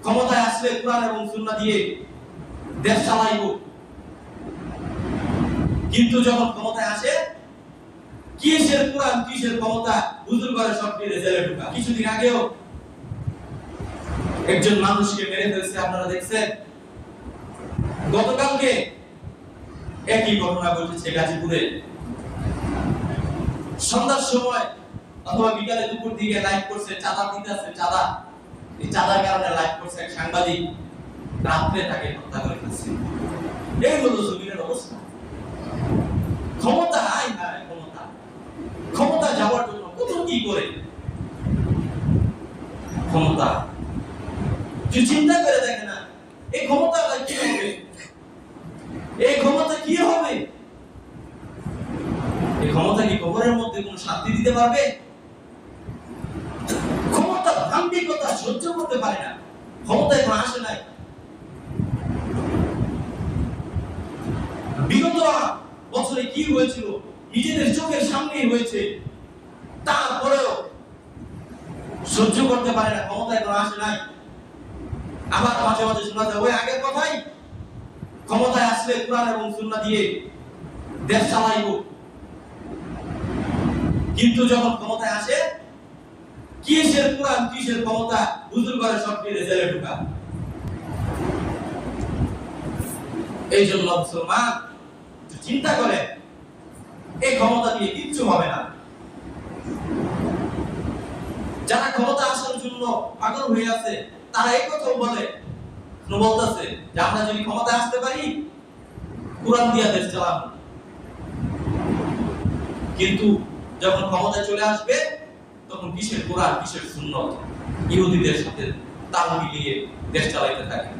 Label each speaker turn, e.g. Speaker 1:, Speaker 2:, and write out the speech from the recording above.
Speaker 1: ক্ষমতায় আসলে কোরআন এবং সুন্নাহ দিয়ে দেশ চালাইব, কিন্তু যখন ক্ষমতায় আসে কিসের কোরআন কিসের ক্ষমতা, হুজুর করে সব নিয়ে জেলে ঢোকা। কিছুদিন আগেও একজন মানুষকে মেরে ফেলছে, আপনারা দেখছেন। গতকালকে একই ঘটনা ঘটেছে গাজীপুরে। সন্ধ্যার সময় অথবা বিকালে দুপুর দিকে লাইভ করছে, চাঁদা দিতে আছে, চাঁদা, এই চাঁদার কারণে লাইভ করছে এক সাংবাদিক, রাত্রে তাকে হত্যা করে ফেলছে। এই হলো জমিনের অবস্থা। ক্ষমতা ক্ষমতা ক্ষমতা যাওয়ার জন্য কত কি করে ক্ষমতা, যে চিন্তা করে দেখে না এই ক্ষমতাটা কি হবে, এই ক্ষমতা কি হবে, এই ক্ষমতা কি কবরের মধ্যে কোন শান্তি দিতে পারবে? ক্ষমতা দাম্ভিকতা সহ্য করতে পারে না, ক্ষমতা এখন আসে নাই। বিগত বছরে কি হয়েছিল নিজেদের চোখের সামনেই হয়েছে, তারপরেও সহ্য করতে পারে না, ক্ষমতা এখন আসে নাই। আবার মাঝে মাঝে শোনা যায় ওই আগের কথাই, ক্ষমতায় আসলে কোরআন এবং সুন্নাহ দিয়ে দেশ চালাইব, কিন্তু যখন ক্ষমতায় আসে কিসের কোরআন কিসের ক্ষমতা, হুজুর করে সব নিয়ে জেলে ঢোকা। এই জন্য মুসলমান চিন্তা করে এই ক্ষমতা দিয়ে কিচ্ছু হবে না। যারা ক্ষমতা আসার জন্য পাগল হয়ে আছে তারা এই কথা বলতেছে যে আমরা যদি ক্ষমতা আসতে পারি কোরআন দিয়ে দেশ চালাবো, কিন্তু যখন ক্ষমতা চলে আসবে তখন কিসের কোরআন কিসের সুন্নাত, ইহুদিদের সাথে তাল মিলিয়ে দেশ চালাইতে থাকে।